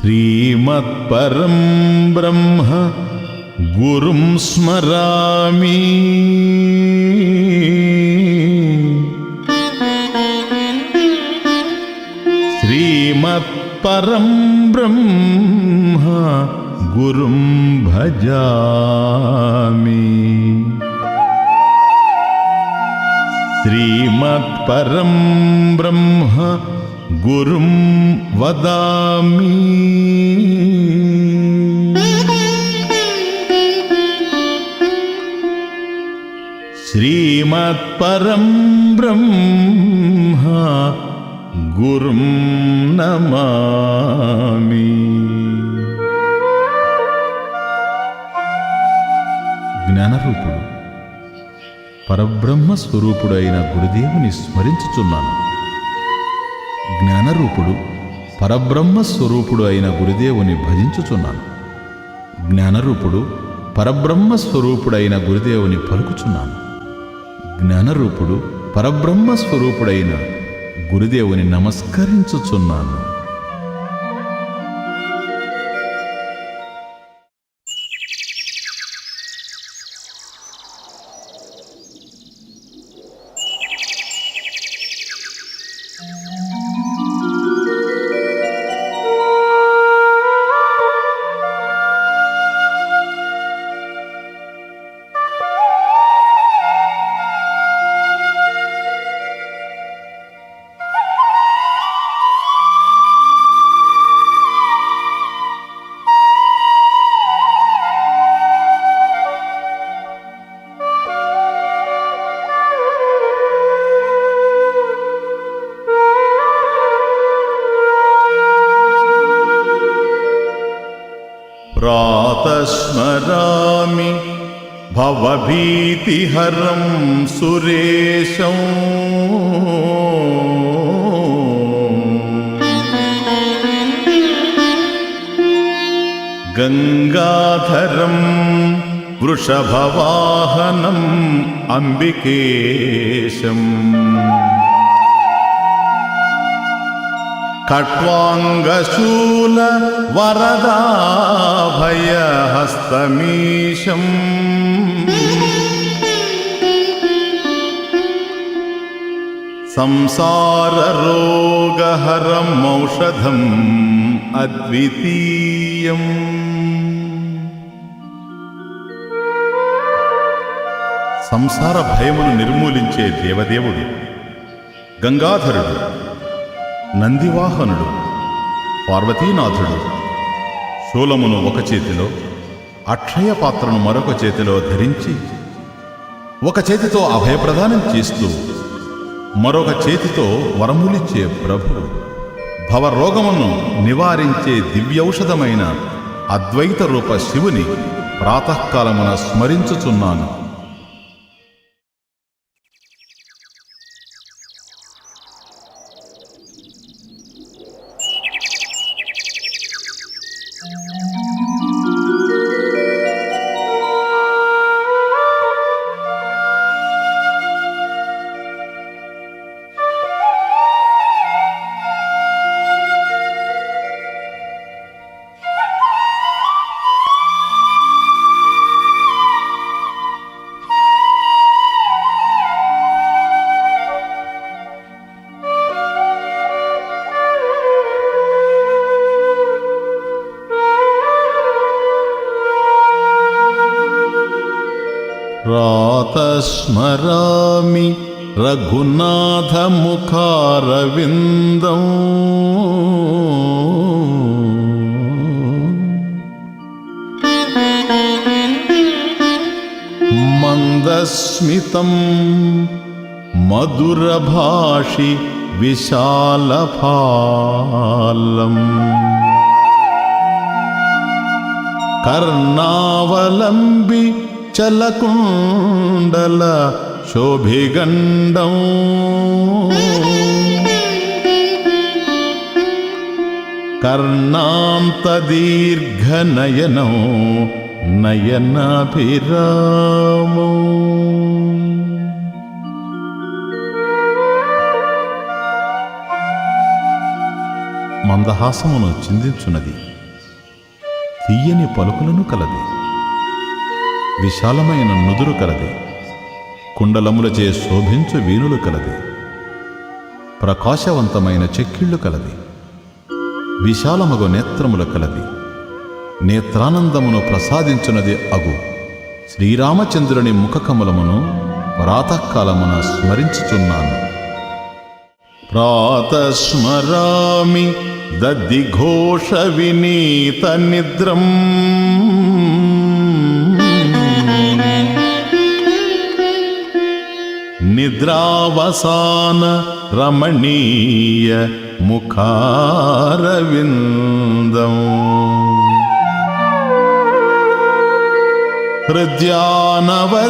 శ్రీమత్పరం బ్రహ్మ గురుం స్మరామి. శ్రీమత్పరం బ్రహ్మ గురుం భజామి. శ్రీమత్పరం బ్రహ్మ గురుం వదామి. శ్రీమత్పరం బ్రహ్మ గురుం నమామి. జ్ఞానరూపుడు పరబ్రహ్మ స్వరూపుడు అయిన గురుదేవుని స్మరించుచున్నాను. జ్ఞానరూపుడు పరబ్రహ్మ స్వరూపుడు అయిన గురుదేవుని భజించుచున్నాను. జ్ఞానరూపుడు పరబ్రహ్మ స్వరూపుడైన గురుదేవుని పలుకుచున్నాను. జ్ఞానరూపుడు పరబ్రహ్మ స్వరూపుడైన గురుదేవుని నమస్కరించుచున్నాను. ప్రాతస్మరామి భవభీతిహరం సురేశం. గంగాధరం వృషభవాహనం అంబికేశం. ఖట్వాంగశూల వరదాభయహస్తమీశం. సంసారరోగహరమౌషధం అద్వితీయం. సంసార భయమును నిర్మూలించే దేవదేవుడు గంగాధరుడు, నందివాహనుడు, పార్వతీనాథుడు. శూలమును ఒక చేతిలో, అక్షయ పాత్రను మరొక చేతిలో ధరించి ఒక చేతితో అభయప్రదానం చేస్తూ మరొక చేతితో వరములిచ్చే ప్రభువు, భవరోగమును నివారించే దివ్యౌషధమైన అద్వైత రూప శివుని ప్రాతకాలమున స్మరించుచున్నాను. ప్రాతస్మరామి రఘునాథముఖారవిందం. మందస్మితం మధురభాషి విశాలఫాలం. కర్ణావలంబి చలకుండల శోభిగండం. కర్ణాంతదీర్ఘనయనం నయనాభిరామో. మందహాసమును చిందించున్నది. తీయని పలుకులను కలది, విశాలమైన నుదురు కలది, కుండలములచే శోభించు వీణులు కలది, ప్రకాశవంతమైన చెక్కిళ్ళు కలది, విశాలమగు నేత్రముల కలది, నేత్రానందమును ప్రసాదించున్నది అగు శ్రీరామచంద్రుని ముఖకమలమును ప్రాతకాలమున స్మరించుచున్నాను. ప్రాతస్మరామి దద్దిఘోష వినీత నిద్రం నిద్రావసాన రమణీయ ముఖారవిందం హృద్యానవద్యవపుషం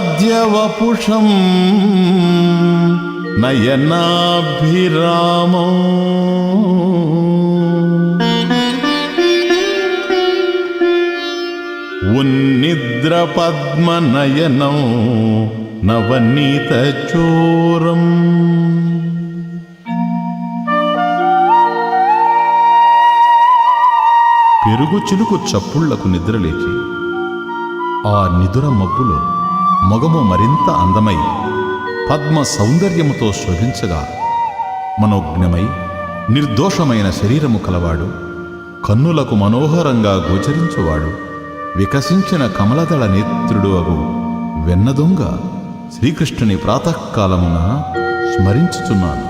నయనాభిరామం ఉన్నిద్ర పద్మనయనం నవనీత చోరం పెరుగు చిలుకు చప్పుళ్లకు నిద్రలేచి ఆ నిదుర మబ్బులో మొగము మరింత అందమై పద్మ సౌందర్యముతో శోభించగా మనోజ్ఞమై నిర్దోషమైన శరీరము కలవాడు, కన్నులకు మనోహరంగా గోచరించువాడు, వికసించిన కమలదళ నేత్రుడు అగు వెన్నదొంగ శ్రీకృష్ణుని ప్రాతకాలమున స్మరించుచున్నాను.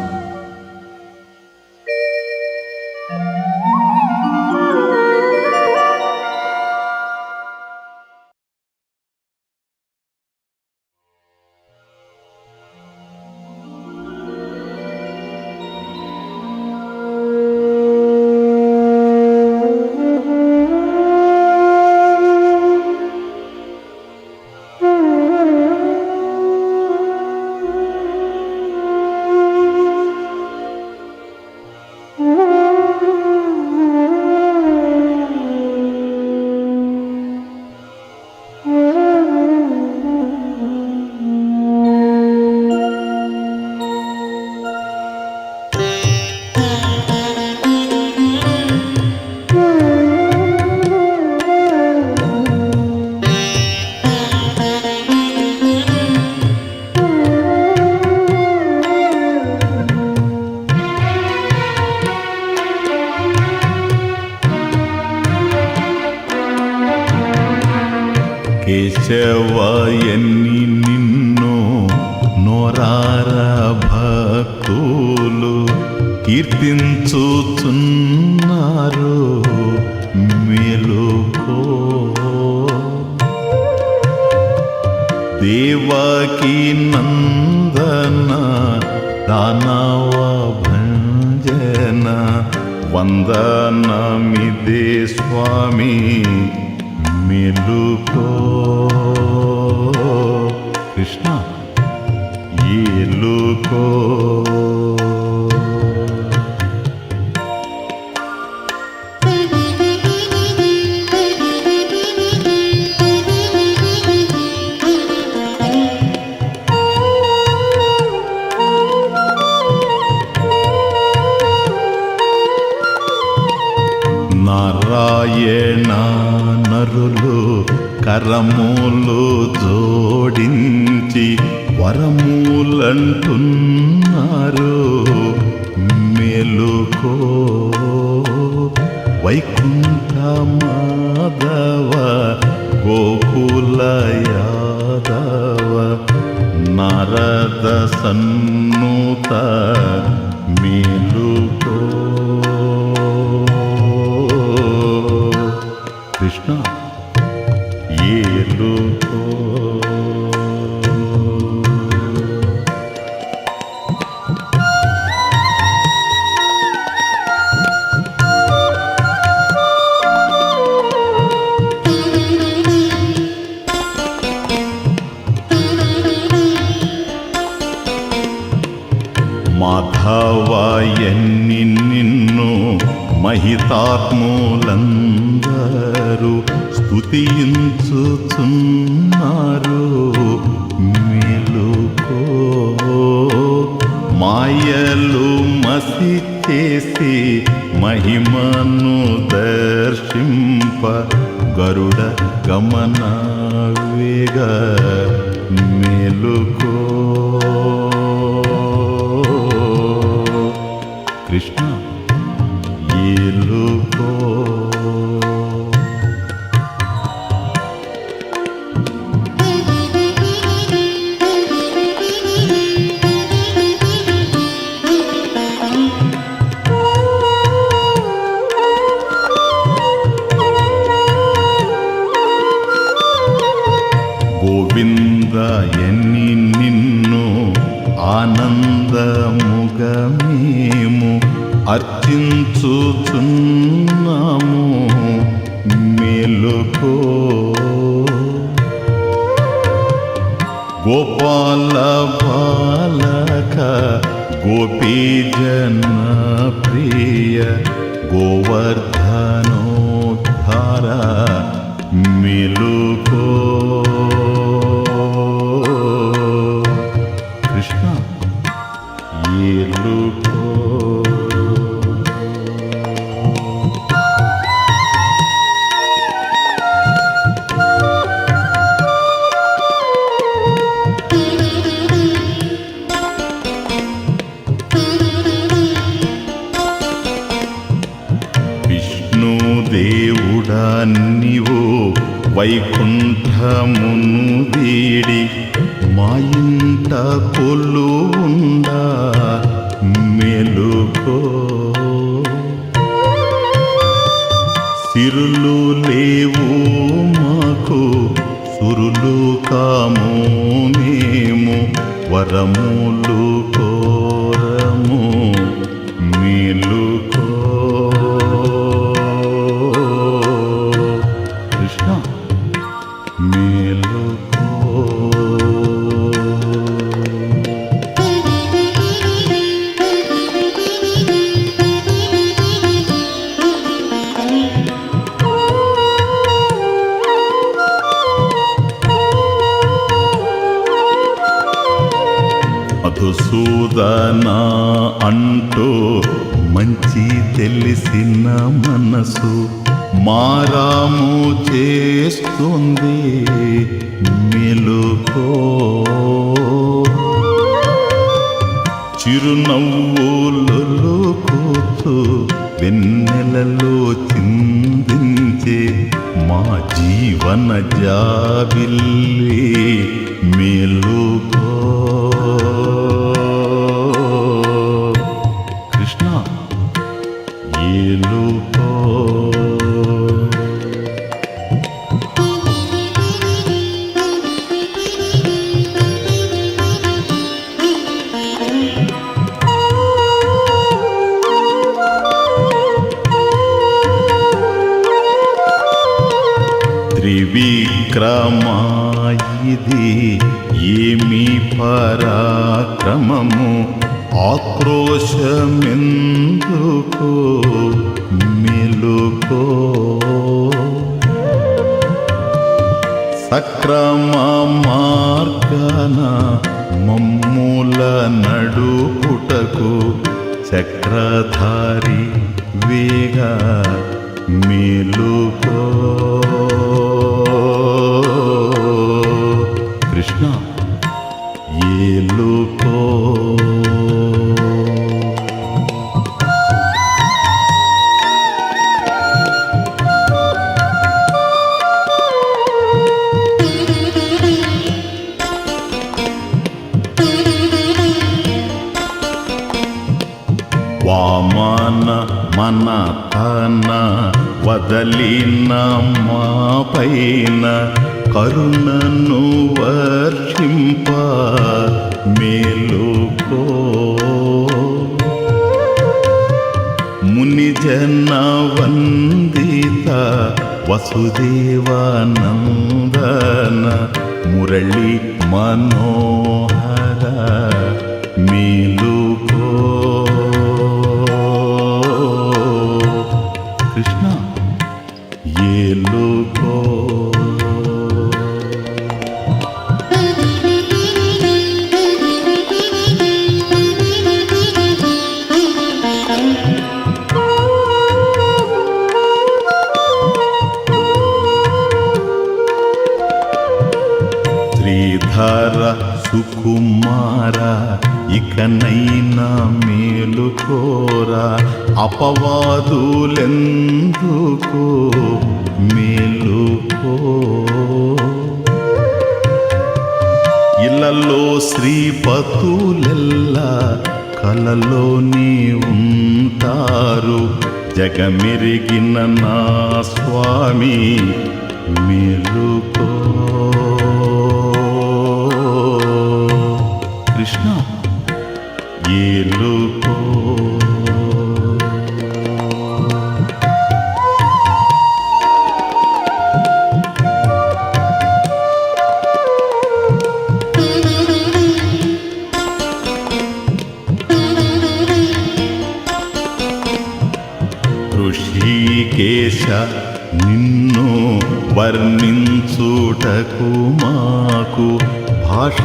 కేశవయని నిన్ను నోరార భక్తులు కీర్తించుచున్నారు, మేలుకో దేవకీ నందన దానవ భంజన వందనమిదే స్వామి మేలుకో. కృష్ణ ఏలుకో. నారాయణ నరులు కరములు జోడించి వరములంటున్నారు, మేలుకో వైకుంఠ మాధవ గోకుల యాదవ నారద సన్నుత మేలుకో. కృష్ణ ఏలుకో. మాధవయన్ని నిన్ను మహితాత్ములందరూ స్తుతించుచున్నారు, మేలుకో మాయలు మసి చేసి మహిమను దర్శింప గరుడ గమన వేగ మేలుకో కృష్ణ ఏలుకో. గోవింద ఎన్ని నిన్ను ఆనందముగా మేము అర్చించుచున్నాము మేలుకో. గోపాల బాలక గోపీజన ప్రియ గోవర్ధనోద్ధార మేలుకో కృష్ణ ఏలుకో. విష్ణుదేవుడా నీవు వైకుంఠమును వీడి మా ఇంట కొలువుండా మేలుకో. సిరులు లేవు మాకు సురులు కాము మేము వరములు కోరము మేలుకో కృష్ణ మేలుకో. మధుసూదనా అంటూ మంచి తెలిసిన మనసు మారాము చేస్తుంది మేలుకో. చిరునవ్వులొలుకుతూ వెన్నెలలో చిందించే మా జీవన జాబిల్లి మేలుకో కృష్ణ ఏలుకో. త్రివిక్రమాయిది ఏమి పరాక్రమము ఆక్రోశమెందుకో మేలుకో. సక్రమ మార్గన మమ్ముల నడుపుటకు చక్రధారి వేగ మేలుకో కృష్ణ ఏలుకో. వామన మన తన వదలిన మా పైన కరుణను వర్షింప మేలుకో. మునిజన వందిత వసుదేవానందన మురళి మనోహర మేలుకో కృష్ణ ఏలుకో. సుకుమారా ఇకనైనా మేలుకోరా, అపవాదులెందుకో మేలుకో. ఇళ్ళల్లో శ్రీపతులెల్లా కలలోని ఉంటారు, జగమెరిగిన నా స్వామి మేలుకో. కృష్ణ ఏలుకో. ఋషికేశ నిన్ను వర్ణించుటకు మాకు భాష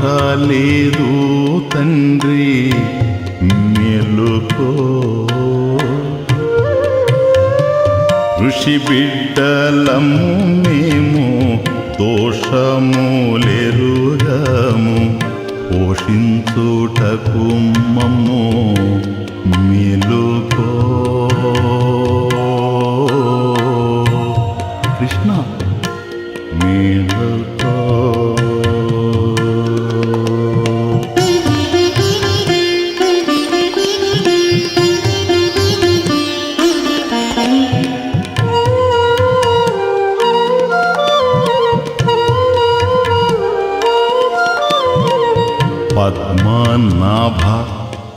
లేదు తండ్రి మేలుకో. ఋషి బిడ్డలము మేము దోషములెరుగము, పోషించుటకు మమ్ము మేలుకో. కృష్ణ మేలుకో. పద్మనాభ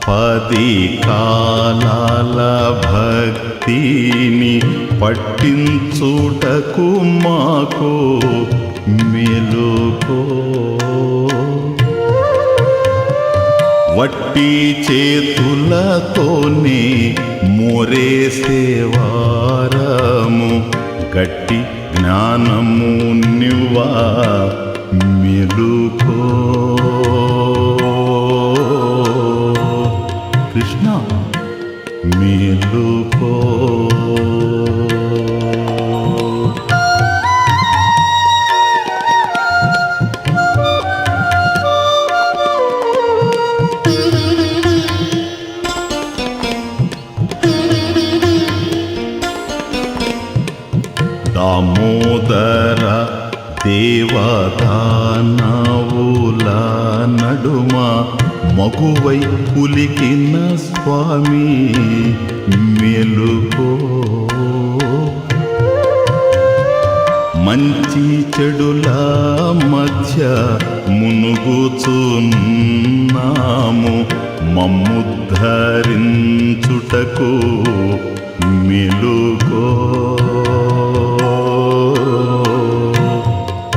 పది కాలాల భక్తిని పట్టించుటకు మాకు మేలుకో. వట్టి చేతులతోనే మోరేసేవారము, గట్టి జ్ఞానము నివ్వా మేలుకో. కృష్ణ మేలుకో. దామోదర దేవదానవుల నడుమ మగువై పులికిన స్వామి మేలుకో. మంచి చెడుల మధ్య మునుగుచున్నాము, మమ్ముద్ధరించుటకు మేలుకో.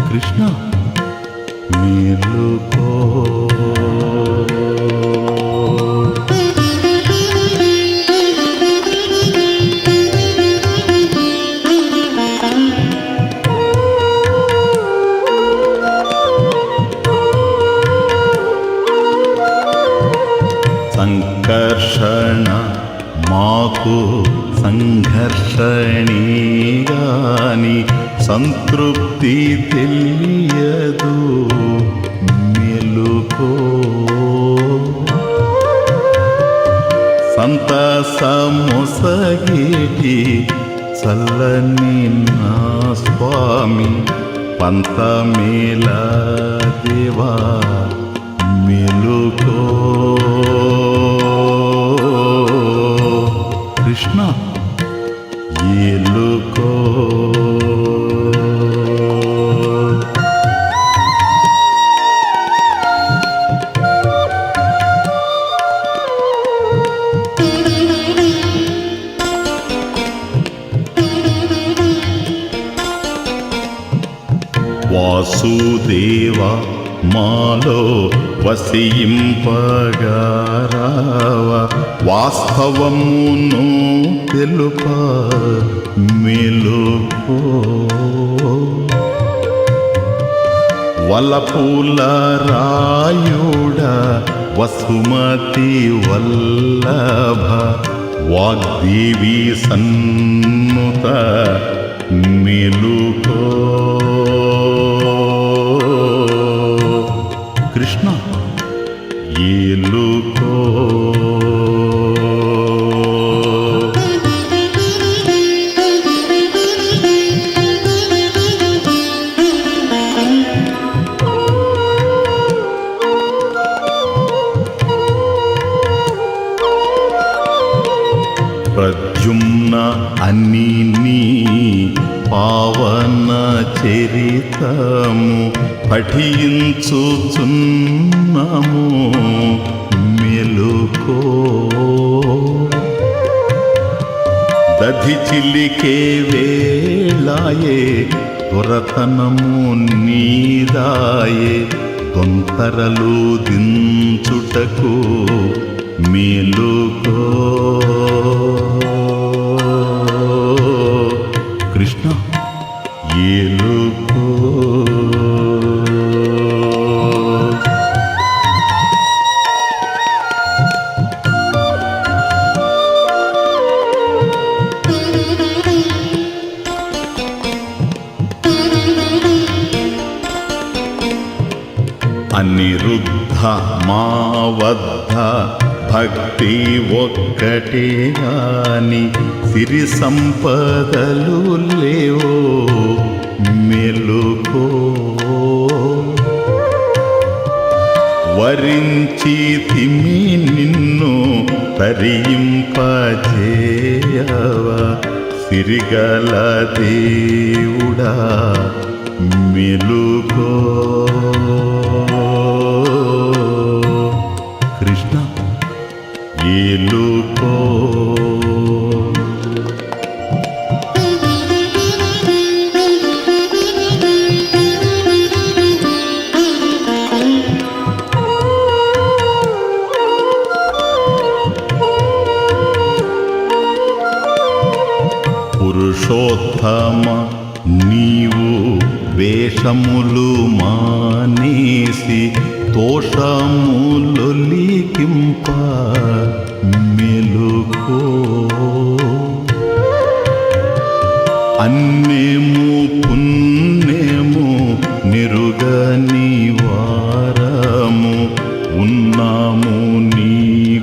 కృష్ణ మేలుకో. సంకర్షణ మాకు సంఘర్షణి గాని సంతృప్తి తెలియదు మేలుకో. సంతసమొసగేటి చల్లని నా స్వామి పంతమేల దేవా మేలుకో. కృష్ణ ఏలుకో. వాసుదేవ మాలో వసింపగారావ, వాస్తవమును తెలుప మేలుకో. వలపుల రాయుడ వసుమతి వల్లభ, వాగ్దేవి సన్నుత మేలుకో. కృష్ణ నీ పావన చరితము పఠించుచున్నాము మెలుకో. దధి చిల్లికే వేళాయే దొరతనము నీదాయే తొంతరలు దించుటకు మేలుకో. కృష్ణ ఏలుకో. అనిరుద్ధ మా వద్ద భక్తి ఒక్కటే గాని సిరి సంపదలు లేవో మెలుకో. వరించి తిమి నిన్ను తరింపజేయవ సిరిగల దేవుడా మెలుకో. కృష్ణ ఏలుకో. పురుషోత్తమ నీవు వేషములు మానేసి తోషములొలికింప మెలుకో. అన్నేము పుణ్యము నిరుగని వారము ఉన్నాము నీ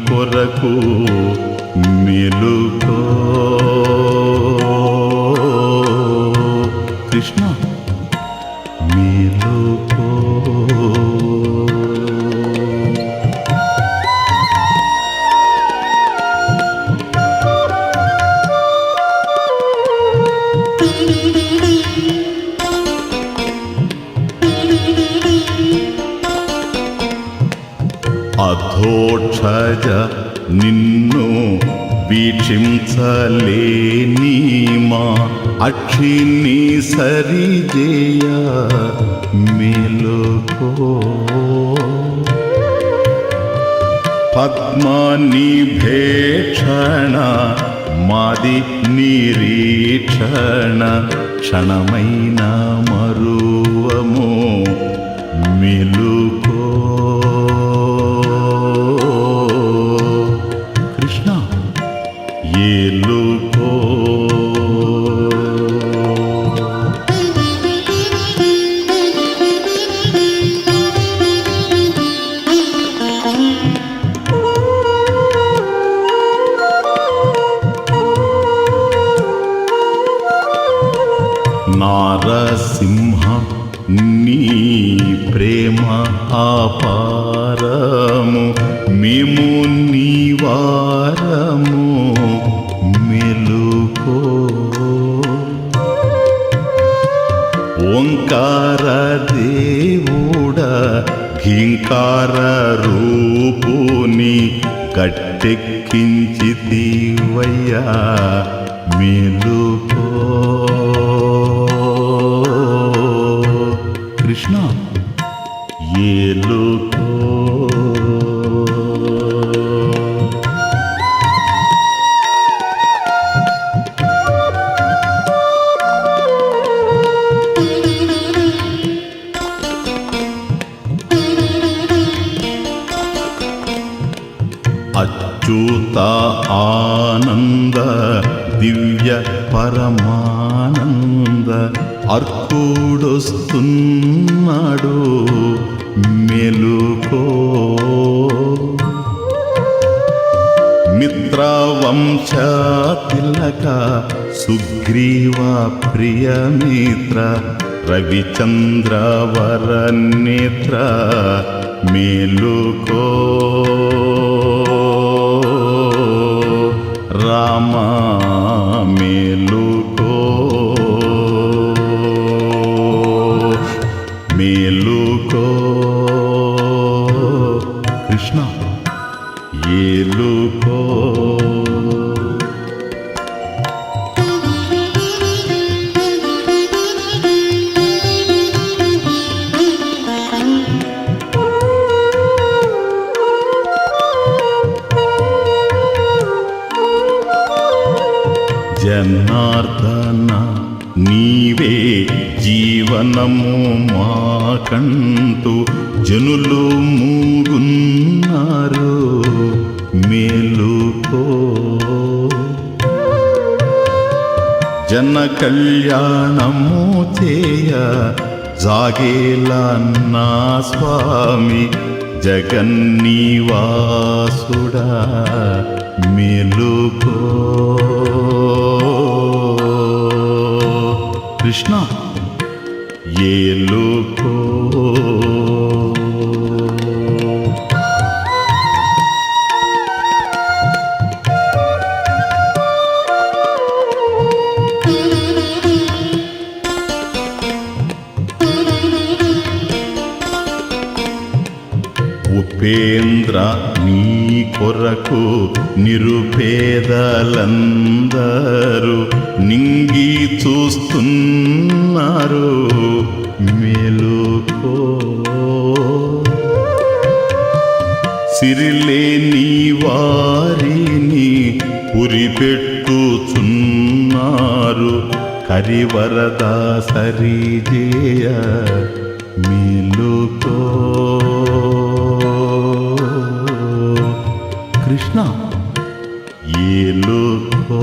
కొరకు మెలుకో. కృష్ణ మెలుకో. అధోక్షజ నిన్ను వీక్షించలేని మా అక్షిని సరిజేయ మెలుకో. పద్మనిభేక్షణ మాది నిరీక్షణ క్షణమైన మరువము మెలుకో. కృష్ణ ఏలుకో. నారసింహ నీ ప్రేమ అపారము మేము నీ వారము మెలుకో. ఓంకార దేవుడా ఘీంకార రూపుని గట్టెక్కించితివయ్యా మెలుకో. కృష్ణ ఏలుకో. అచ్యుత ఆనంద దివ్య పరమానంద అర్కుడొస్తున్నాడు మెలుకో. మిత్రవంశ తిలక సుగ్రీవ ప్రియమిత్ర రవిచంద్రవర నేత్ర మేలుకో రామ మేలుకో నీవే జీవనము మాకంటూ జనులు మూగున్నారు, మేలుకో. జన కళ్యాణము చేయ జాగేలా నా స్వామి, జగన్నివాసుడా మేలుకో. కృష్ణ ఏలుకో. ఉపేంద్ర నీ కొరకు నిరుపేదలందరూ నింగి చూస్తున్నారు, మేలుకో. సిరిలేని వారిని ఉరిపెట్టుచున్నారు, కరివరద సరిజేయ మేలుకో. కృష్ణ ఏలుకో.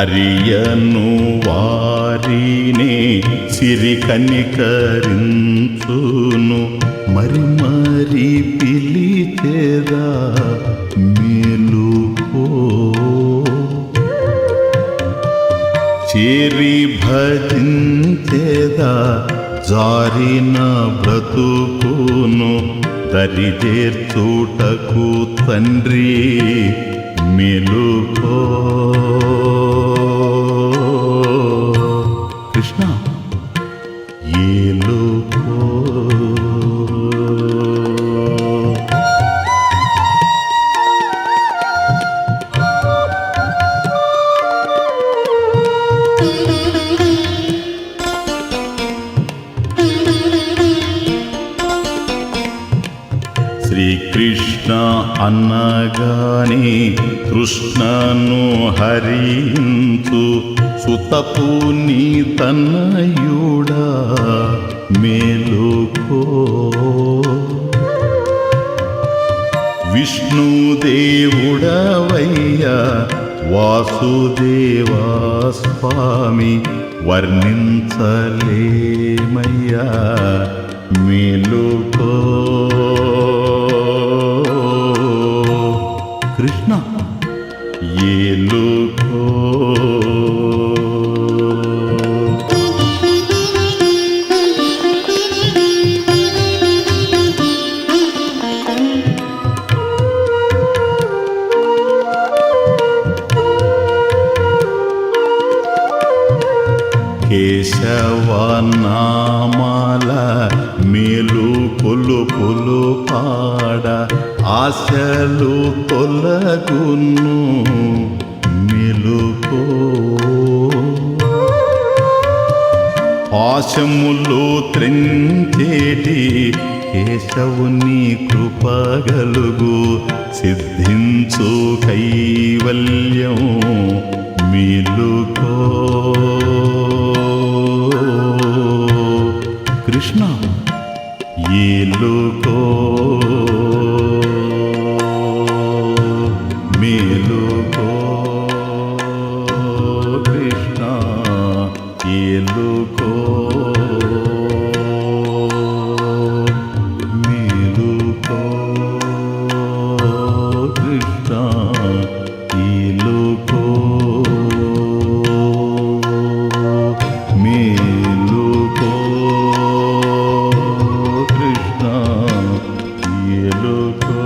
అరియను వారినే సిరి కనికరించును, మరి మరి పిలిచేదా మేలుకో. చేరి భజించేదా జారిన బ్రతుకును, దరిజేర్చుటకు తండ్రి మేలుకో. కృష్ణ ఏలుకో. శ్రీకృష్ణ అన్నగానే కృష్ణను హరించు, సుతపు నీ తనయుడా మేలుకో. విష్ణుదేవుడవయ్యా వాసుదేవా స్వామి, వర్ణించలేమయ్యా మేలుకో. కృష్ణ ఏలుకో. కేశవనామాల మేలు కొలుపులు పాడ, ఆశలు తొలగును మేలుకో. పాశములు త్రెంచేటి కేశవుని కృపగలుగు, సిద్ధించు కైవల్యం మేలుకో. కృష్ణ ఏలుకో. మేలుకో. కృష్ణ ఏలుకో. మేలుకో. కృష్ణ ఏలుకో. మేలుకో. కృష్ణ ఏలుకో.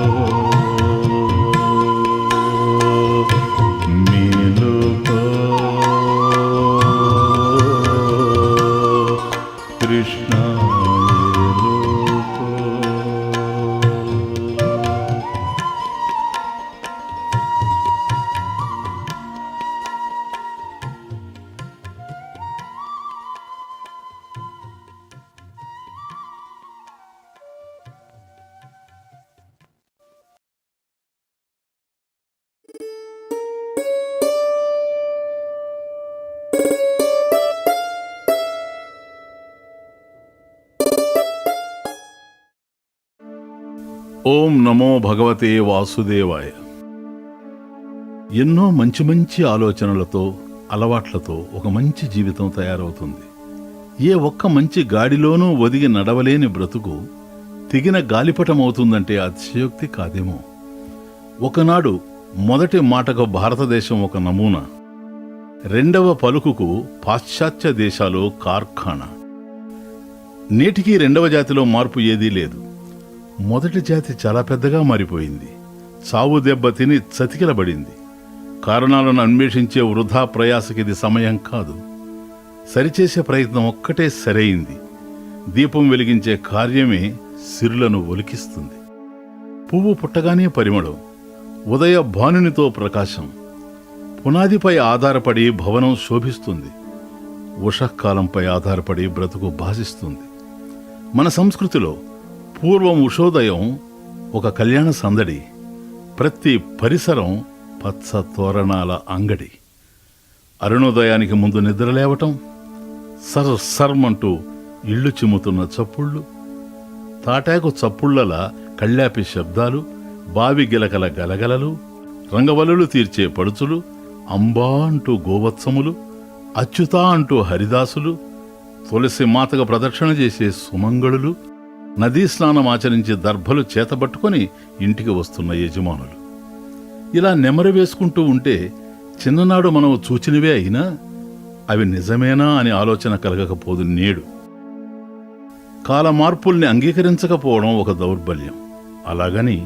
ఓం నమో భగవతే వాసుదేవాయ. ఎన్నో మంచి మంచి ఆలోచనలతో, అలవాట్లతో ఒక మంచి జీవితం తయారవుతుంది. ఏ ఒక్క మంచి గాడిలోనూ ఒదిగి నడవలేని బ్రతుకు తెగిన గాలిపటమవుతుందంటే అతిశయోక్తి కాదేమో. ఒకనాడు మొదటి మాటకు భారతదేశం ఒక నమూనా, రెండవ పలుకుకు పాశ్చాత్య దేశాలు కార్ఖానా. నేటికి రెండవ జాతిలో మార్పు ఏదీ లేదు. మొదటి జాతి చాలా పెద్దగా మారిపోయింది. చావు దెబ్బ తిని చతికిలబడింది. కారణాలను అన్వేషించే వృధా ప్రయాసకిది సమయం కాదు. సరిచేసే ప్రయత్నం ఒక్కటే సరైంది. దీపం వెలిగించే కార్యమే సిరులను ఒలికిస్తుంది. పువ్వు పుట్టగానే పరిమళం, ఉదయ భానునితో ప్రకాశం. పునాదిపై ఆధారపడి భవనం శోభిస్తుంది. ఉషఃకాలంపై ఆధారపడి బ్రతుకు భాసిస్తుంది. మన సంస్కృతిలో పూర్వం ఉషోదయం ఒక కళ్యాణ సందడి, ప్రతి పరిసరం పచ్చ తోరణాల అంగడి. అరుణోదయానికి ముందు నిద్రలేవటం, సర్మంటూ ఇళ్ళు చిమ్ముతున్న చప్పుళ్ళు, తాటాకు చప్పుళ్లల కళ్ళాపి శబ్దాలు, బావి గిలకల గలగలలు, రంగవల్లులు తీర్చే పడుచులు, అంబా అంటూ గోవత్సములు, అచ్యుతా అంటూ హరిదాసులు, తులసి మాతగా ప్రదక్షిణ చేసే సుమంగళులు, నదీ స్నానం ఆచరించి దర్భలు చేతబట్టుకొని ఇంటికి వస్తున్న యజమానులు. ఇలా నెమరు వేసుకుంటూ ఉంటే చిన్ననాడు మనం చూచినవే అయినా అవి నిజమేనా అని ఆలోచన కలగకపోదు నేడు. కాల మార్పుల్ని అంగీకరించకపోవడం ఒక దౌర్బల్యం. అలాగని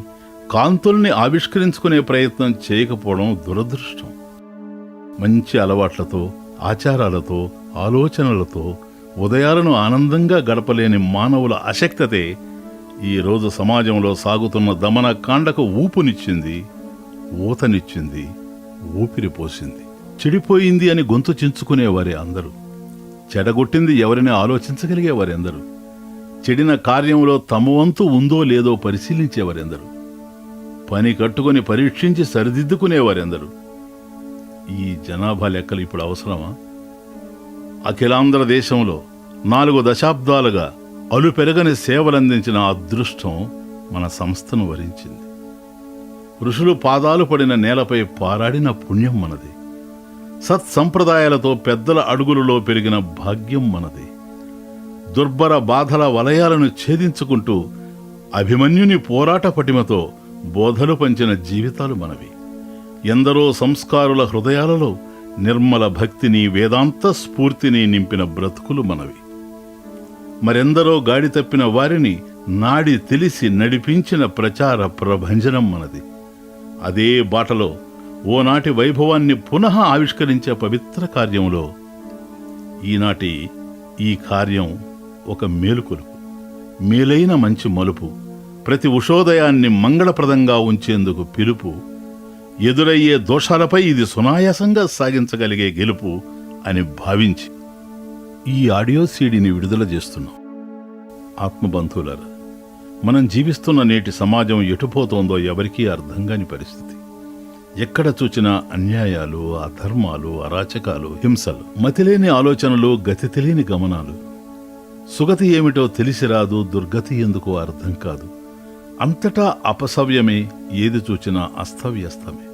కాంతుల్ని ఆవిష్కరించుకునే ప్రయత్నం చేయకపోవడం దురదృష్టం. మంచి అలవాట్లతో, ఆచారాలతో, ఆలోచనలతో ఉదయాలను ఆనందంగా గడపలేని మానవుల అశక్తతే ఈరోజు సమాజంలో సాగుతున్న దమనకాండకు ఊపునిచ్చింది, ఊతనిచ్చింది, ఊపిరి పోసింది. చెడిపోయింది అని గొంతు చించుకునేవారే అందరూ. చెడగొట్టింది ఎవరిని ఆలోచించగలిగేవారెందరూ. చెడిన కార్యంలో తమ వంతు ఉందో లేదో పరిశీలించేవారెందరూ. పని కట్టుకుని పరీక్షించి సరిదిద్దుకునేవారెందరూ. ఈ జనాభా లెక్కలు ఇప్పుడు అవసరమా? అఖిలాంధ్ర దేశంలో 4 దశాబ్దాలుగా అలుపెరగని సేవలందించిన అదృష్టం మన సంస్థను వరించింది. ఋషులు పాదాలు పడిన నేలపై పారాడిన పుణ్యం మనది. సత్సంప్రదాయాలతో పెద్దల అడుగులలో పెరిగిన భాగ్యం మనది. దుర్భర బాధల వలయాలను ఛేదించుకుంటూ అభిమన్యుని పోరాట పటిమతో బోధలు పంచిన జీవితాలు మనవి. ఎందరో సంస్కారుల హృదయాలలో నిర్మల భక్తిని, వేదాంత స్ఫూర్తిని నింపిన బ్రతుకులు మనవి. మరెందరో గాడి తప్పిన వారిని నాడి తెలిసి నడిపించిన ప్రచార ప్రభంజనం మనది. అదే బాటలో ఓనాటి వైభవాన్ని పునః ఆవిష్కరించే పవిత్ర కార్యంలో ఈనాటి ఈ కార్యం ఒక మేలుకొలుపు, మేలైన మంచి మలుపు. ప్రతి ఉషోదయాన్ని మంగళప్రదంగా ఉంచేందుకు పిలుపు. ఎదురయ్యే దోషాలపై ఇది సునాయాసంగా సాగించగలిగే గెలుపు అని భావించి ఈ ఆడియో సీడీని విడుదల చేస్తున్నాం. ఆత్మబంధువులారా, మనం జీవిస్తున్న నేటి సమాజం ఎటుపోతోందో ఎవరికీ అర్థం కాని పరిస్థితి. ఎక్కడ చూచినా అన్యాయాలు, అధర్మాలు, అరాచకాలు, హింసలు, మతిలేని ఆలోచనలు, గతి తెలియని గమనాలు. సుగతి ఏమిటో తెలిసిరాదు, దుర్గతి ఎందుకో అర్థం కాదు. అంతటా అపసవ్యమే, ఏది చూచినా అస్తవ్యస్తమే.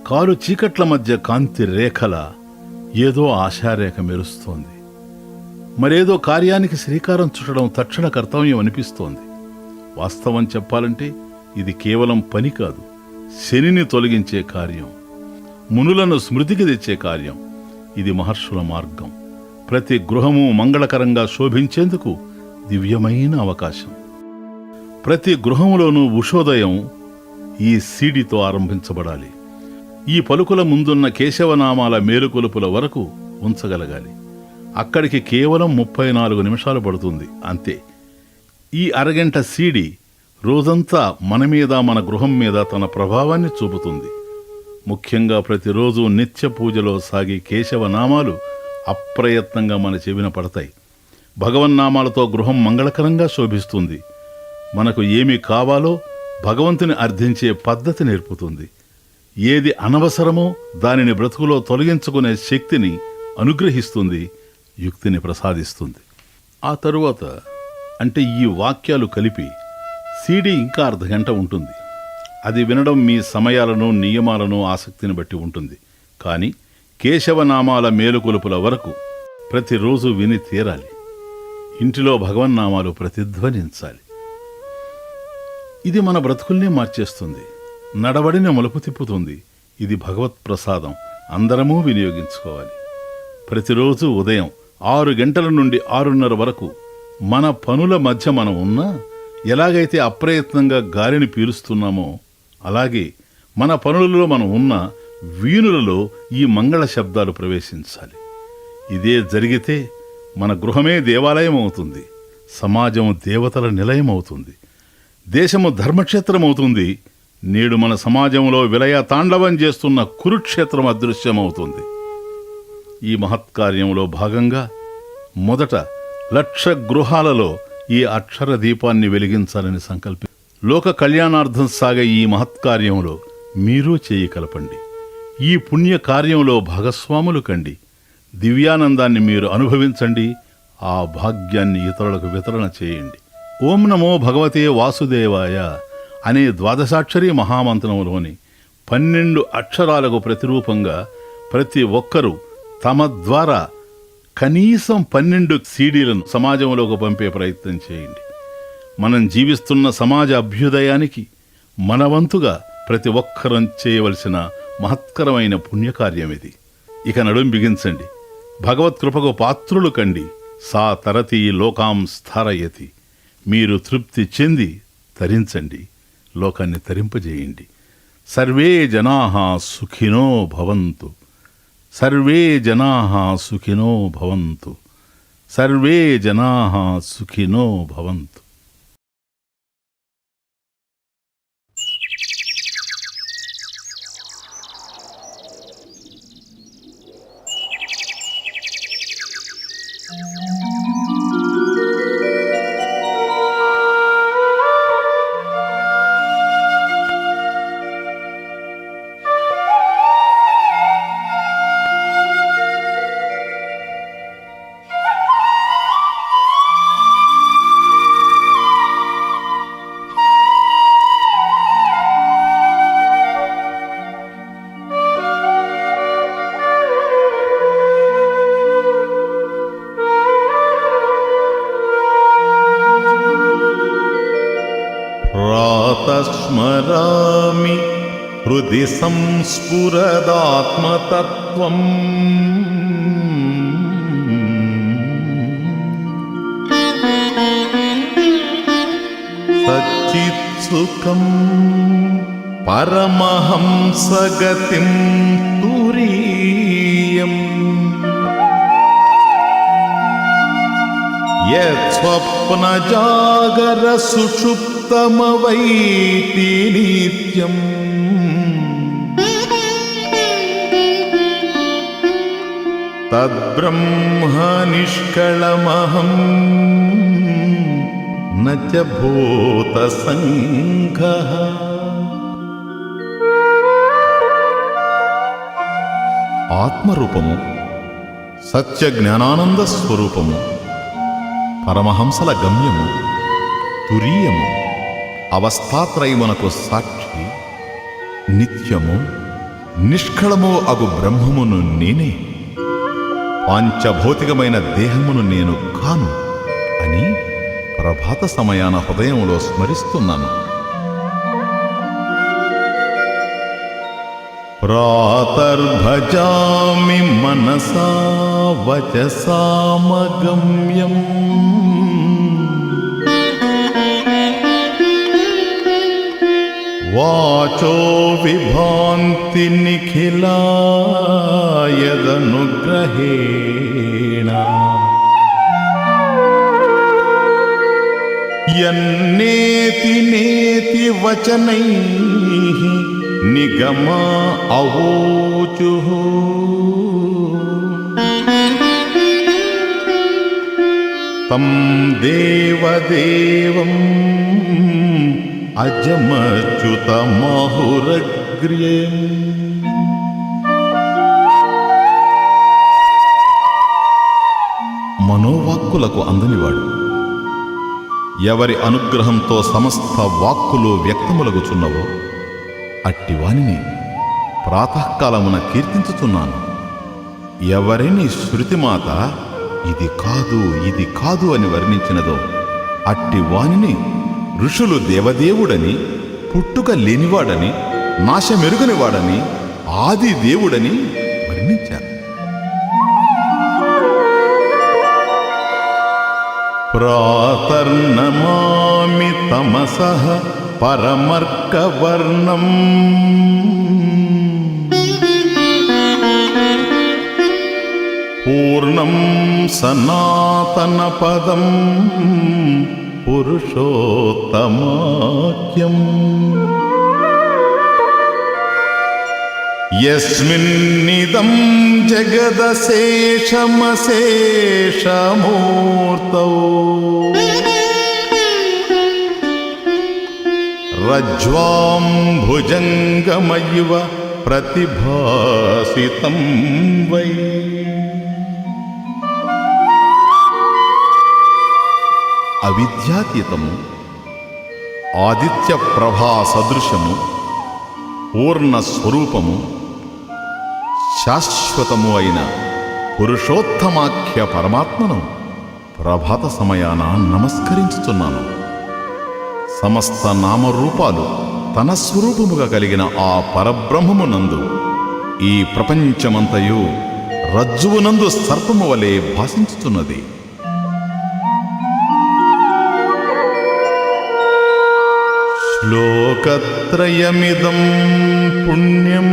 కారు చీకట్ల మధ్య కాంతి రేఖల ఏదో ఆశారేఖ మెరుస్తోంది. మరేదో కార్యానికి శ్రీకారం చుట్టడం తక్షణ కర్తవ్యం అనిపిస్తోంది. వాస్తవం చెప్పాలంటే ఇది కేవలం పని కాదు, శనిని తొలగించే కార్యం, మునులను స్మృతికి తెచ్చే కార్యం. ఇది మహర్షుల మార్గం. ప్రతి గృహము మంగళకరంగా శోభించేందుకు దివ్యమైన అవకాశం. ప్రతి గృహంలోనూ ఉషోదయం ఈ సీడీతో ఆరంభించబడాలి. ఈ పలుకుల ముందున్న కేశవనామాల మేలుకొలుపుల వరకు ఉంచగలగాలి. అక్కడికి కేవలం 34 నిమిషాలు పడుతుంది, అంతే. ఈ అరగంట సీడీ రోజంతా మన మీద, మన గృహం మీద తన ప్రభావాన్ని చూపుతుంది. ముఖ్యంగా ప్రతిరోజు నిత్య పూజలో సాగే కేశవనామాలు అప్రయత్నంగా మన చెవిన పడతాయి. భగవన్నామాలతో గృహం మంగళకరంగా శోభిస్తుంది. మనకు ఏమి కావాలో భగవంతుని అర్థించే పద్ధతి నేర్పుతుంది. ఏది అనవసరమో దానిని బ్రతుకులో తొలగించుకునే శక్తిని అనుగ్రహిస్తుంది, యుక్తిని ప్రసాదిస్తుంది. ఆ తరువాత అంటే ఈ వాక్యాలు కలిపి సీడీ ఇంకా అర్ధగంట ఉంటుంది. అది వినడం మీ సమయాలను, నియమాలను, ఆసక్తిని బట్టి ఉంటుంది. కానీ కేశవనామాల మేలుకొలుపుల వరకు ప్రతిరోజు విని తీరాలి. ఇంటిలో భగవన్నామాలు ప్రతిధ్వనించాలి. ఇది మన బ్రతుకుల్నే మార్చేస్తుంది. నడవడిని మలుపు తిప్పుతుంది. ఇది భగవత్ ప్రసాదం. అందరమూ వినియోగించుకోవాలి. ప్రతిరోజు ఉదయం 6 గంటల నుండి 6:30 వరకు మన పనుల మధ్య మనం ఉన్నా ఎలాగైతే అప్రయత్నంగా గాలిని పీలుస్తున్నామో అలాగే మన పనులలో మనం ఉన్న వీణులలో ఈ మంగళ శబ్దాలు ప్రవేశించాలి. ఇదే జరిగితే మన గృహమే దేవాలయం అవుతుంది. సమాజం దేవతల నిలయం అవుతుంది. దేశము ధర్మక్షేత్రం అవుతుంది. నేడు మన సమాజంలో విలయ తాండవం చేస్తున్న కురుక్షేత్రం అదృశ్యమవుతుంది. ఈ మహత్కార్యంలో భాగంగా మొదట 1,00,000 గృహాలలో ఈ అక్షర దీపాన్ని వెలిగించాలని సంకల్పి లోక కళ్యాణార్థం సాగే ఈ మహత్కార్యంలో మీరు చేయి కలపండి. ఈ పుణ్య కార్యంలో భాగస్వాములు కండి. దివ్యానందాన్ని మీరు అనుభవించండి. ఆ భాగ్యాన్ని ఇతరులకు వితరణ చేయండి. ఓం నమో భగవతే వాసుదేవాయ అనే ద్వాదశాక్షరీ మహామంత్రంలోని 12 అక్షరాలకు ప్రతిరూపంగా ప్రతి ఒక్కరూ తమ ద్వారా కనీసం 12 సీడీలను సమాజంలోకి పంపే ప్రయత్నం చేయండి. మనం జీవిస్తున్న సమాజ అభ్యుదయానికి మనవంతుగా ప్రతి ఒక్కరం చేయవలసిన మహత్కరమైన పుణ్యకార్యం ఇది. ఇక నడుం బిగించండి. భగవత్కృపకు పాత్రులు కండి. సా తరతి లోకాం స్థారయతి. మీరు తృప్తి చెంది తరించండి. లోకాన్ని తరింపజేయండి. సర్వే జనాః సుఖినో భవంతు. సర్వే జనాః సుఖినో భవంతు. సర్వే జనాః సుఖినో భవంతు. స్మరామి హృది సంస్ఫురదాత్మతత్వం. సచ్చిత్సుఖం పరమహంసగతిం తురీయం. యత్స్వప్నజాగర సుషుప్తమవైతి నిత్యం. తద్బ్రహ్మ నిష్కళమహం న చ భూతసంఘః. ఆత్మరూపము, సత్య జ్ఞానానంద స్వరూపము, పరమహంసల గమ్యము, తురీయము, అవస్థాత్రయమునకు సాక్షి, నిత్యము నిష్కళము అగు బ్రహ్మమును నేనే. పాంచభౌతికమైన దేహమును నేను కాను అని ప్రభాత సమయాన హృదయంలో స్మరిస్తున్నాను. ప్రాతర్భజామి మనసా వచసామగమ్యం. వాచో విభాంతి నిఖిలాయదనుగ్రహేణ. యన్నేతి నేతి వచనైః నిగమా అవోచుః. తం దేవదేవం అజమచ్యుతమాహురగ్ర్యం. మనోవాక్కులకు అందనివాడు, ఎవరి అనుగ్రహంతో సమస్త వాక్కులు వ్యక్తములగుచున్నవో అట్టివానిని ప్రాతకాలమున కీర్తించుచున్నాను. ఎవరిని శృతిమాత ఇది కాదు ఇది కాదు అని వర్ణించినదో అట్టి వానిని ఋషులు దేవదేవుడని, పుట్టుక లేనివాడని, నాశమెరుగనివాడని, ఆది దేవుడని వర్ణించారు. ప్రాతర్నమామి తమసః పరమర్కవర్ణం పూర్ణం సనాతన పదం పురుషోత్తమాఖ్యం యస్మిన్నిదం జగదశేషమశేషమూర్తౌ రజ్వాం భుజంగమయివ ప్రతిభాసితం వై. అవిద్యాతీతము, ఆదిత్య ప్రభా సదృశము, పూర్ణ స్వరూపము, శాశ్వతము అయిన పురుషోత్తమాఖ్య పరమాత్మను ప్రభాత సమయాన నమస్కరించుచున్నాను. సమస్త నామరూపాలు తన స్వరూపముగా కలిగిన ఆ పరబ్రహ్మమునందు ఈ ప్రపంచమంతయు రజ్జువునందు సర్పము వలె భాషించుచున్నది. శ్లోకత్రయమిదం పుణ్యం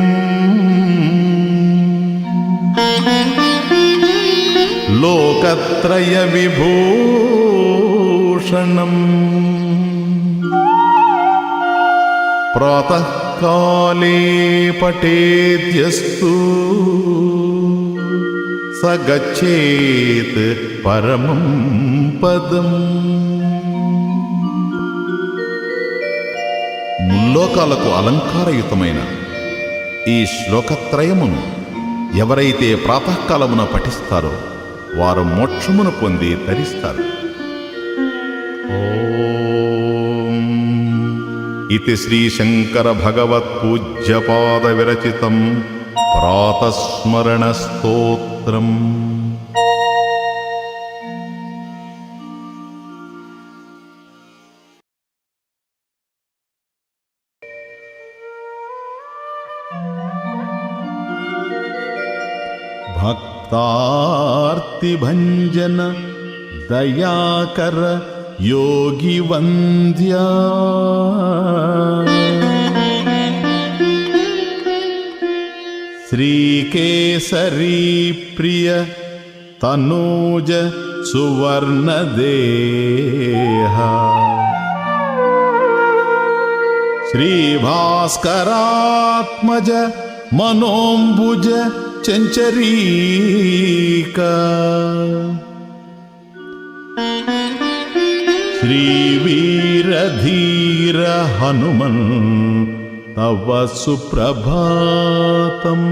లోకత్రయ విభూషణం ప్రాతఃకాలే పఠేద్యస్తు స గచ్ఛేత్ పరమం పదం. ముల్లోకాలకు అలంకారయుతమైన ఈ శ్లోకత్రయమును ఎవరైతే ప్రాతకాలమున పఠిస్తారో వారు మోక్షమును పొంది తరిస్తారు. ఓం ఇతి శ్రీ శంకర భగవత్ పూజ్యపాద విరచితం ప్రాతస్మరణ స్తోత్రం. భక్తార్తిభంజన దయాకర యోగి వంద్యా శ్రీకేసరీ ప్రియ తనూజ సువర్ణదేహ శ్రీభాస్కరాత్మజ మనోంబుజ చంచరీకా శ్రీవీరధీర హనుమన్ తవ సుప్రభాతం.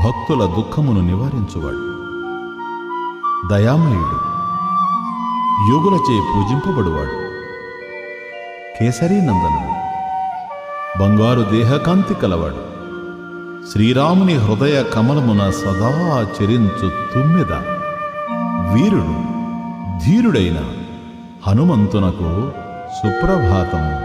భక్తుల దుఃఖమును నివారించువాడు, దయామయుడు, యోగులచే పూజింపబడువాడు, కేసరీనందనుడు, బంగారు దేహకాంతి కలవాడు, శ్రీరాముని హృదయ కమలమున సదా చరించు తుమ్మెద, వీరుడు, ధీరుడైన హనుమంతునకు సుప్రభాతము.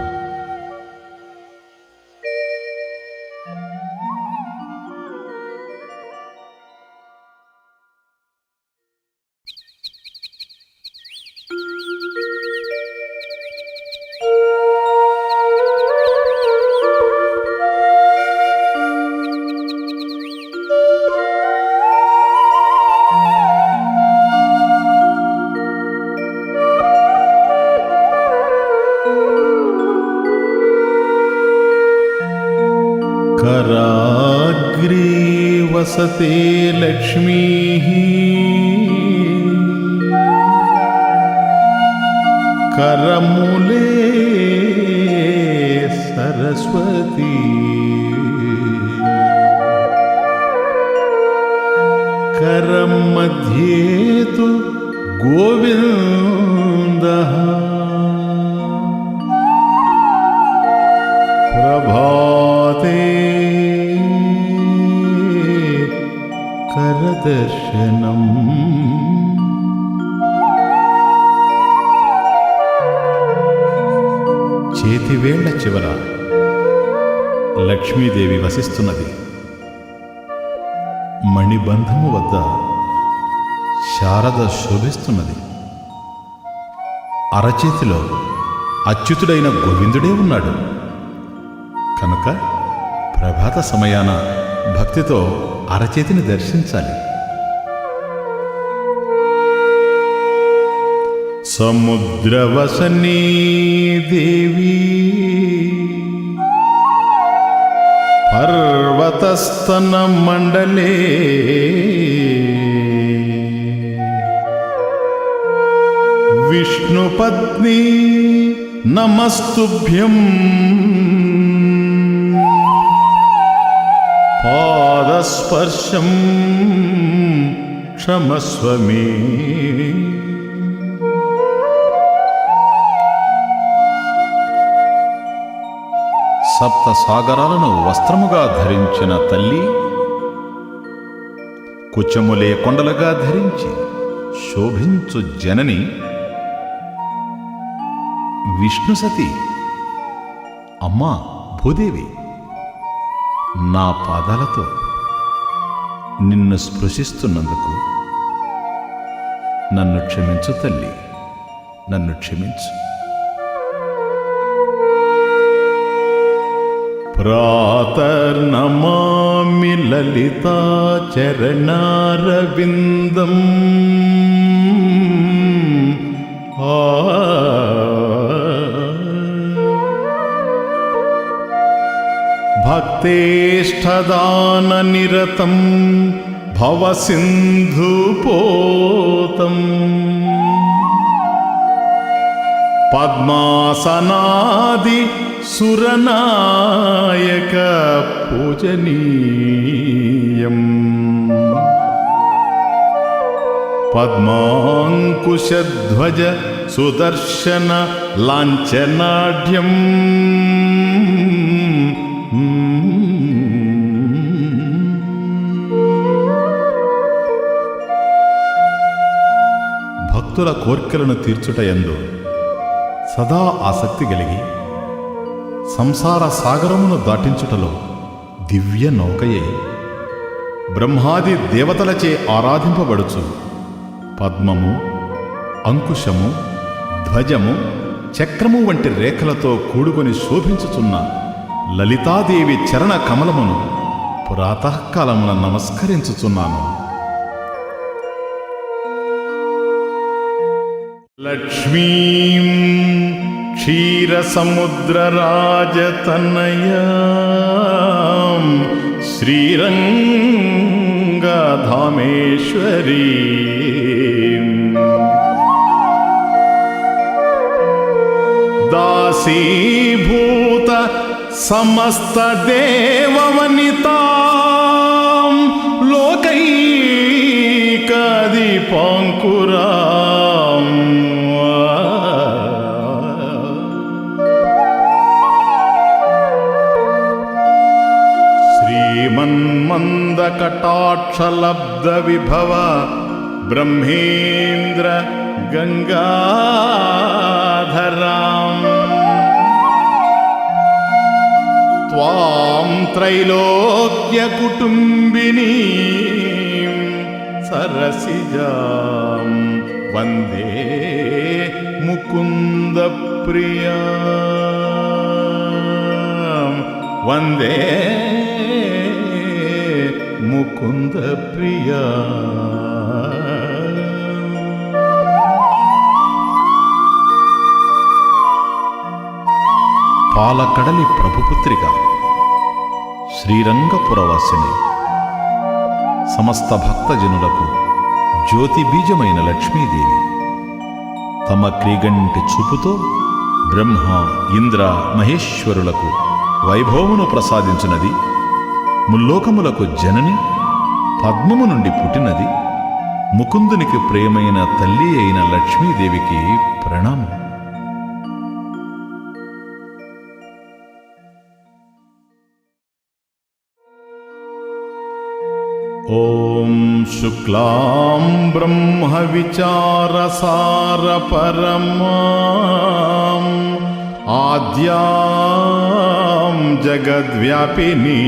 कराग्रे वसते लक्ष्मीः करमूले सरस्वती मध्ये तु गोविन्दः प्रभाते करदर्शनम्। చేతివేళ్ల చివర లక్ష్మీదేవి వసిస్తున్నది. మణిబంధము వద్ద శారద శోభిస్తున్నది. అరచేతిలో అచ్యుతుడైన గోవిందుడే ఉన్నాడు. కనుక ప్రభాత సమయాన భక్తితో అరచేతిని దర్శించాలి. సముద్రవసనీ దేవి పర్వతస్తన మండలే విష్ణుపత్ని నమస్తుభ్యం పాదస్పర్శం క్షమస్వ మే। సప్త సాగరాలను వస్త్రముగా ధరించిన తల్లి కుచములే కొండలుగా ధరించి శోభించు జనని విష్ణుసతి అమ్మా భూదేవి, నా పాదాలతో నిన్ను స్పృశిస్తున్నందుకు నన్ను క్షమించు తల్లి, నన్ను క్షమించు। ప్రాతర్నమామి లలితా చరణారవిందం భక్తేష్టదాన నిరతం భవసింధుపోతం పద్మాసనాది సురనాయక పూజనీయం పద్మాంకుశధ్వజ సుదర్శన లాంఛనాఢ్యం భక్తుల కోర్కెలను తీర్చుటయందు సదా ఆసక్తి కలిగి సంసార సాగరమును దాటించుటలో దివ్య నౌకయే బ్రహ్మాది దేవతలచే ఆరాధింపబడుచు పద్మము, అంకుశము, ధ్వజము, చక్రము వంటి రేఖలతో కూడుకొని శోభించుచున్న లలితాదేవి చరణ కమలమును పురాతకాలమున నమస్కరించుచున్నాను। లక్ష్మీం క్షీరసముద్రరాజతనయాం శ్రీరంగధామేశ్వరీం దాసీభూత సమస్త దేవవనితాం లోకైకదీపాంకురాం శ్రీమన్మందకటాక్షలబ్ధ విభవ బ్రహ్మేంద్ర గంగాధరాం త్వాం త్రైలోక్య కుటుంబినీం సరసిజాం వందే ముకుంద ప్రియాం వందే ముకుంద ప్రియా। పాలకడలి ప్రభుపుత్రిక శ్రీరంగపురవాసిని సమస్త భక్తజనులకు జ్యోతిబీజమైన లక్ష్మీదేవి తమ క్రీగంటి చూపుతో బ్రహ్మ, ఇంద్ర, మహేశ్వరులకు వైభవమును ప్రసాదించినది, ముల్లోకములకు జనని, పద్మము నుండి పుట్టినది, ముకుందునికి ప్రియమైన తల్లి అయిన లక్ష్మీదేవికి ప్రణామం. ఓం శుక్లాం బ్రహ్మ విచారసార పరమాం ఆద్యాం జగద్వ్యాపిని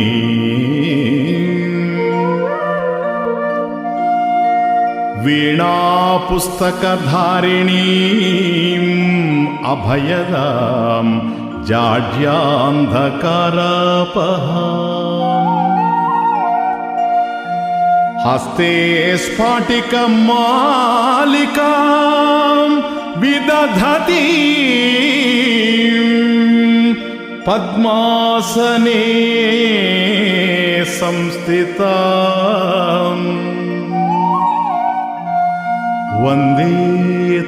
వీణా పుస్తకధారిణీం అభయదాం జాడ్యాంధకారాపహాం హస్తే స్ఫాటికమాలికాం విదధతి పద్మాసనే సంస్థితాం వందే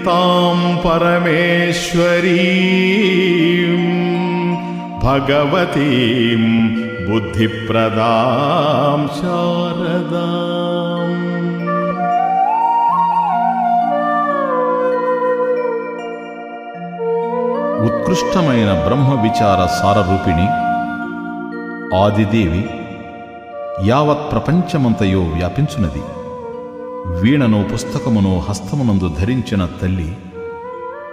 తాం పరమేశ్వరీం భగవతీం బుద్ధిప్రదాం శారదాం. ఉత్కృష్టమైన బ్రహ్మ విచార సారరూపిణి ఆదిదేవి యావత్ ప్రపంచమంతయో వ్యాపించునది. వీణను పుస్తకమును హస్తమునందు ధరించిన తల్లి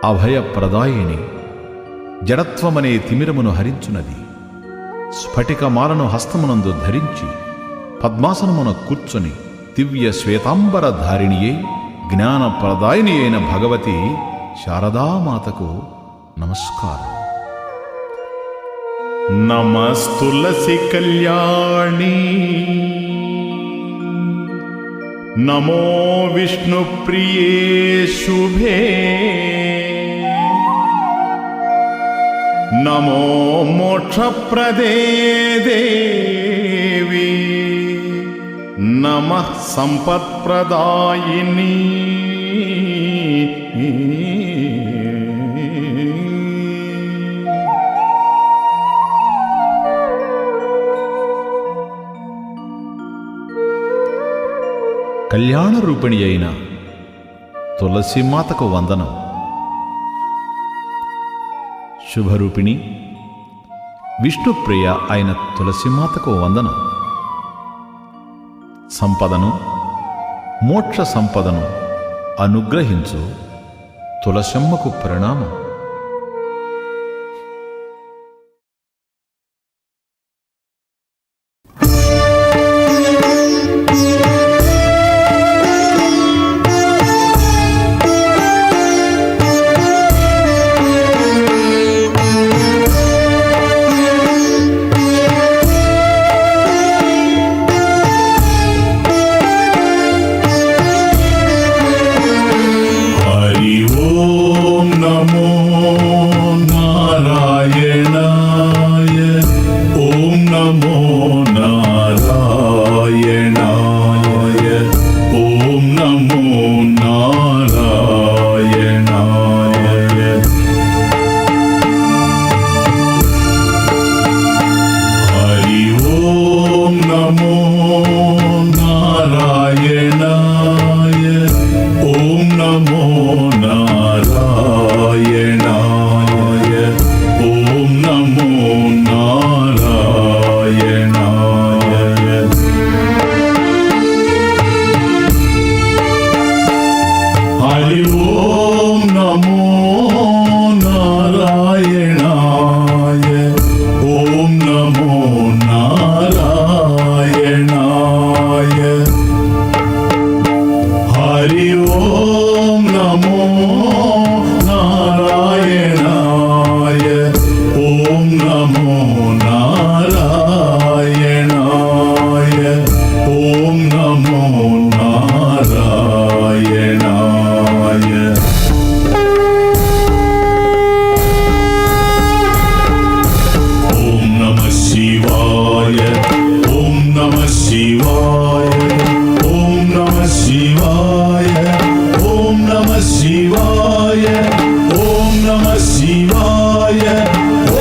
అభయప్రదాయిని జడత్వమనే తిమిరమును హరించునది. స్ఫటికమాలను హస్తమునందు ధరించి పద్మాసనమున కూర్చొని దివ్య శ్వేతాంబరధారిణియే జ్ఞానప్రదాయిని అయిన భగవతి శారదామాతకు నమస్కారం. నమస్తులసి కళ్యాణి నమో విష్ణుప్రియే శుభే నమో మోక్షప్రదే దేవి నమః సంపత్ప్రదాయిని. కళ్యాణ రూపిణి అయిన తులసీమాతకు వందనం. శుభరూపిణి విష్ణుప్రియ అయిన తులసీమాతకు వందనం. సంపదను మోక్ష సంపదను అనుగ్రహించు తులసమ్మకు ప్రణామం.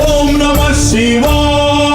Om Namah Shivaya.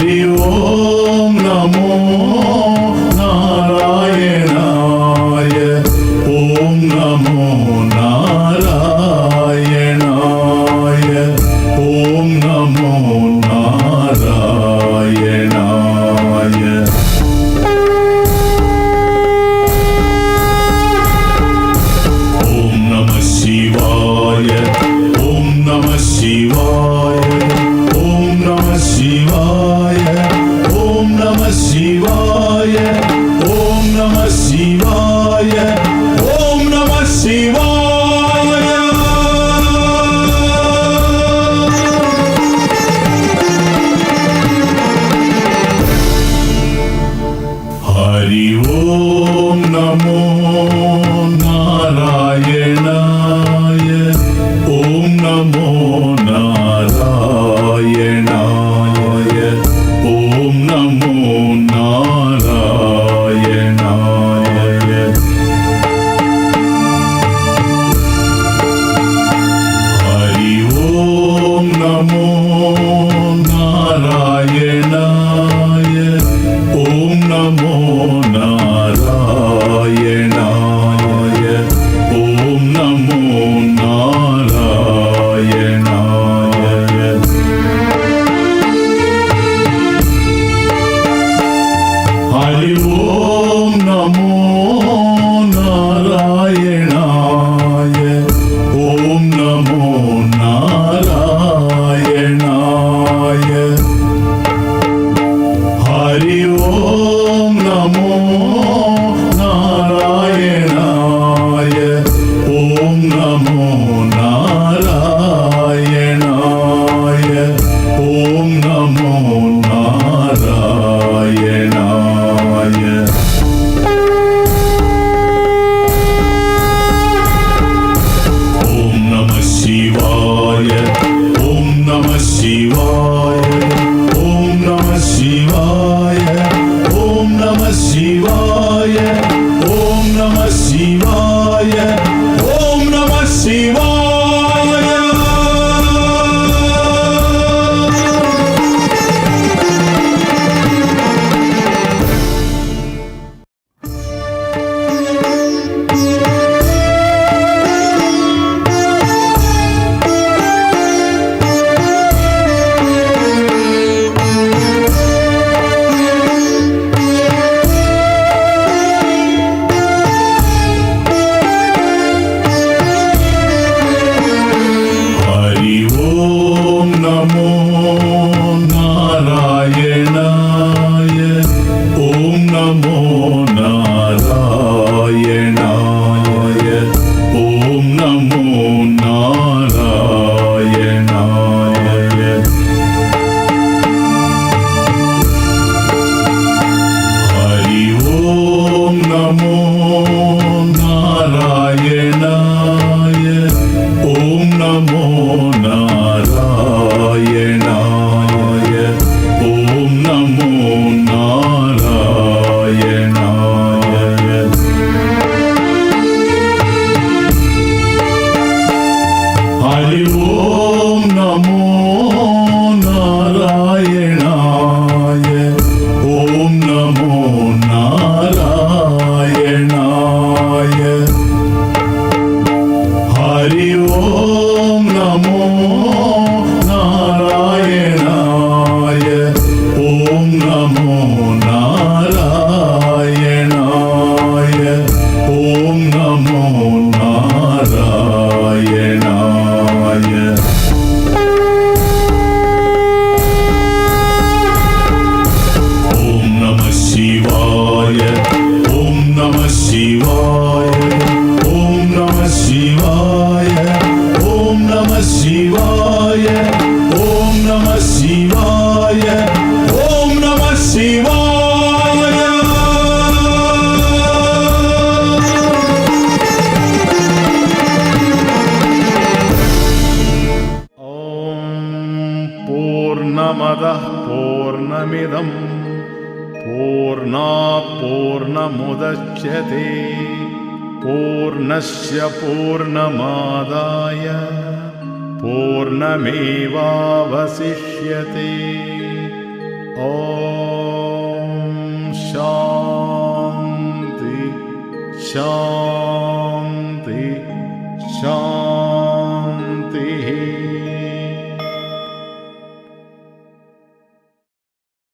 హరి ఓం నమో నారాయణాయ ఓం నమో నారాయణాయ ఓం నమో నారాయణాయ ఓం నమః శివాయ ఓం నమః శివాయ ఓం నమః శివాయ ఓం నమః శివాయ ఓం నమః శివాయ ఓం నమః శివాయ హరి ఓం నమో నారాయణాయ ఓం నమో నారాయణాయ ఓం నమో నారాయణాయ హరి ఓం నమో నారాయణాయ ఓం నమో నారాయణాయ ఓం నమో నారాయణాయ హరి ఓం నమో నారాయణాయ ఓం నమో నారాయణాయ హరి ఓం నమో నారాయణాయ ఓం నమో నారాయణాయ ఓం నమో నారాయణాయ ఓం నమః శివాయ ఓం నమః శివాయ ఓం నమః శివాయ ఓం నమః శివాయ ఓం నమః శివాయ ఓం నమః శివాయ హరి ఓం నమో నారాయణాయ ఓం నమో నారాయణాయ ఓం నమో నారాయణాయ హరి ఓం నమో నారాయణాయ ఓం నమో నారాయణాయ ఓం నమో నారాయణాయ హరి ఓం నమో నారాయణాయ ఓం నమో నారాయణాయ హరి ఓం నమో నారాయణాయ ఓం నమో నారాయణాయ ఓం నమో నారాయణాయ ఓం నమః శివాయ ఓం నమః శివాయ ఓం నమః శివాయ ఓం నమః శివాయ ఓం నమః శివాయ ఓం నమః శివాయ ఓం పూర్ణమదః పూర్ణమిదం పూర్ణాత్ పూర్ణముదచ్యతే పూర్ణస్య పూర్ణమాదాయ పూర్ణమేవావశిష్యతే. ఓం శాంతి.